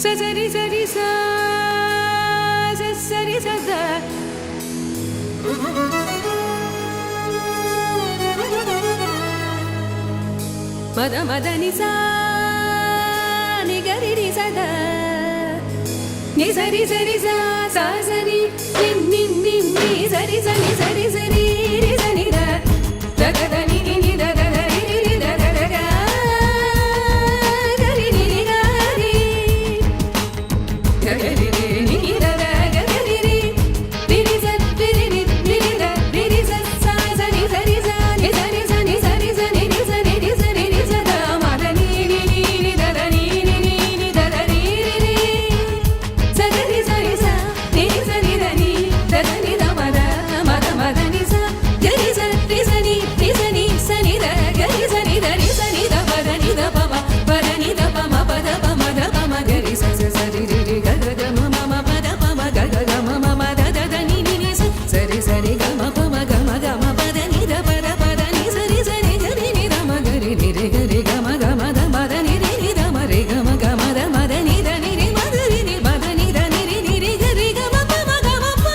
సరి సరి సరి సద మద మదని సా ని గరి రి సద ని సరి సరి సా సా సరి ని ని ని సరి సరి సరి సరి రి సని ద ద ద ని ని ని ద ద రి రి ద ద ద గా గరి రి రి గా రి గరి రి ని ని ద ద గరి రి రి రి స రి రి రి రి ద రి రి స సా సరి సరి సా ని సరి స ని సరి స ని ని స ని ని స ని ని స ద మ ద ని ని ని ని ద ద ని ని ని ని ద ద రి రి రి స ద ని సరి స ని ని స ని ద ని ద ద ని ద మ ద మ ద ని స గరి స రి స ని ని స ని స ని ద గరి స ని ద ని స ని ద ప ద ని ద ప మ ప ద ని ద ప మ ప ద ప మ ద ప మ గరి స స స రి రి రి గ గ గ మ మ మ ప ద ప మ గ గ గ మ మ మ ద ద ద ని ని ని స స రి స రి గ మ ప మ గ మ గ మ ప ద ని ద ప ద ప ద ని స రి స రి గ రి ని ద మ గ రి ని రి గ రి గ మ గ మ ద మ ద ని రి ని ద మ రి గ మ గ మ ద మ ద ని ద ని రి మ ద రి ని మ ద ని ద ని రి ని రి గ రి గ మ ప మ గ మ ప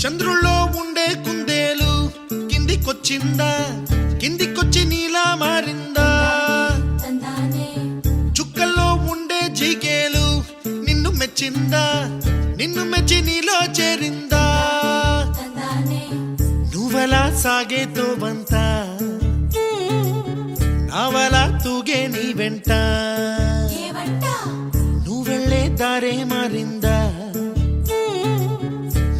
చంద్రుల్లో ఉండే కుందేలు కిందికొచ్చిందా, కిందికొచ్చి నీలా మారిందా? చుక్కల్లో ఉండే జీకేలు నిన్ను మెచ్చిందా, నిన్ను మెచ్చి నీలో చేరిందా? నువ్వలా సాగే తోవంతా నావలా తూగే నీ వెంట, నువ్వెళ్ళే దారే మారిందా,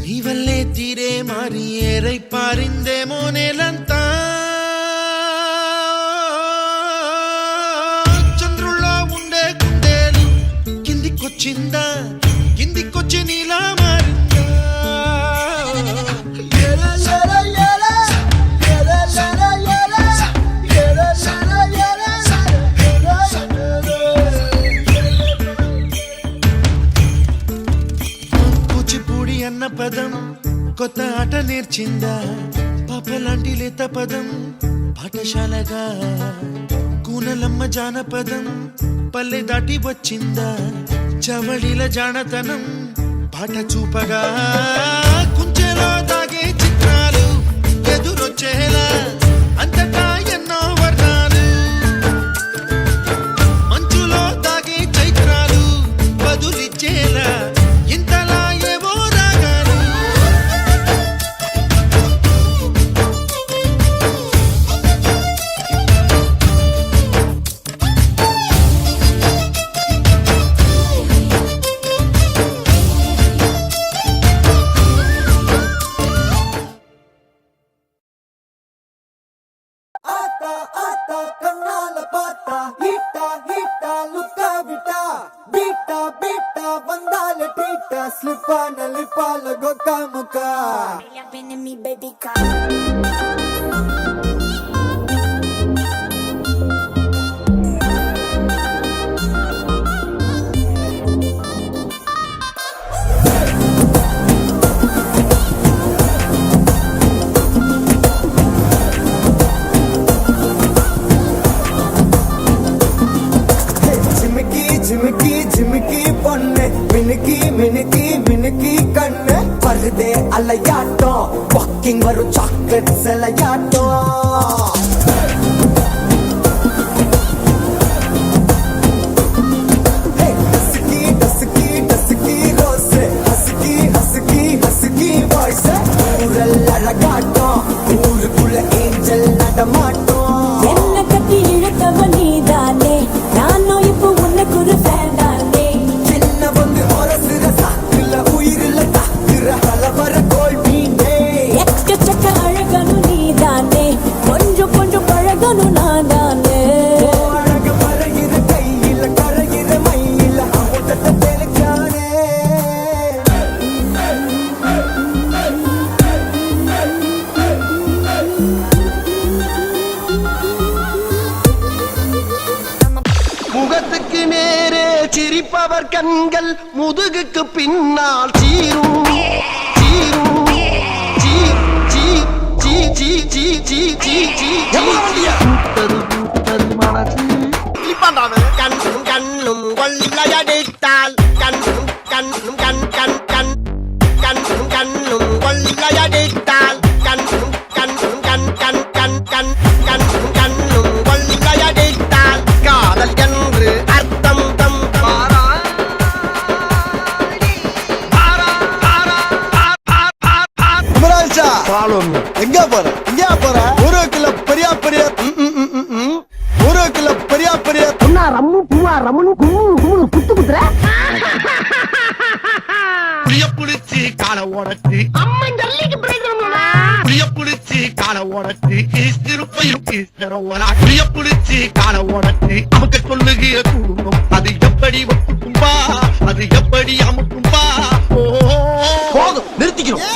నీవల్లే తీరే మారి ఏరై పారిందేమో నేలంతా. చంద్రుల్లో ఉండే కుందేలు కిందికొచ్చిందా, కిందికొచ్చి నీలా మారిందా? కూచిపూడి అన్న పదం కొత్త ఆట నేర్చిందా, పాపలాంటి లేత పదం పాఠశాలగా? కూనలమ్మ జానపదం పల్లె దాటి వచ్చిందా, చవళిల జానతనం పాట చూపగా? కుంచెలో దాగే చిత్రాలు ఎదురొచ్చేలా అంతటా ఎన్నో వర్ణాలు, మంచులో దాగే చైత్రాలు బదులిచ్చేలా ఇంతలా ఏవో రాగాలు. Ata kannala pata hita hita lukka vita bita bita vandale tita slipana lipala gokka muka been in me baby come झिमकी झिमकी பொண்ணு மினுக்கி மினுக்கி மினுக்கி கண்ணு வருதே அலையாட்டம் வாக்கிங் வரும் சாக்லேட் செலையாட்டம் dusky dusky dusky rose husky husky husky voice ஊரல் அழகாட்டம் ஊருக்குள்ள ஏஞ்சல் நடமாட்டம் என்ன கட்டி இழுத்தவ நீதானே நானோ இப்போ உனக்கு ஒரு ஃபேன் தானே சின்ன வந்து ஒரசுற சாக்குல உயிரில தாக்குற ஹலவர கோல் மீனே எக்கச்சக்க அழகனு நீதான் கண்கள் முதுகுக்கு பின்னால் சீரும் சீரும் சீ சீ சீ சீ சீ சீ சீ சீ கண்ணும் கண்ணும் கொள்ளையடித்தால் கண்ணும் கண்ணும் கண் கண் கண் கண்ணும் கண்ணும் கொள்ளையடித்தால் கண்ணும் கண்ணும் கண் கண் கண் கண் கண்ணும் கண்ணும் கொள்ளையடித்தால் காதல் என்று அர்த்தம் தம் எங்க போற எங்க போற ஒரு கிலோ பெரிய பெரிய ஒரு கிலோ பெரிய பெரிய ரம்மு பூவா ரம்மனு கும்மு குத்து குத்துற புளிய புளிச்சு கால ஓடச்சு அம்மன் ஜல்லிக்கு பிரேக்கணும்டா புளிய புளிச்சு கால ஓடச்சு ஈஸ்திருப்பையும் ஈஸ்வரவனா புளிய புளிச்சு கால ஓடச்சு நமக்கு சொல்லுகிற குடும்பம் அது எப்படி ஒப்புக்கும்பா அது எப்படி அமுக்கும்பா போதும் நிறுத்திக்கிறோம்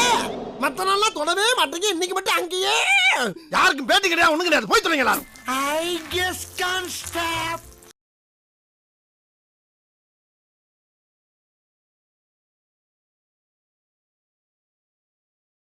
மத்த நாள்லாம் தொடவே மாட்டேங்க இன்னைக்கு மட்டும் அங்கேயே யாருக்கும் பேட்டி கிடையாது ஒண்ணு கிடையாது போய் சொல்லுங்க எல்லாரும் I just can't stop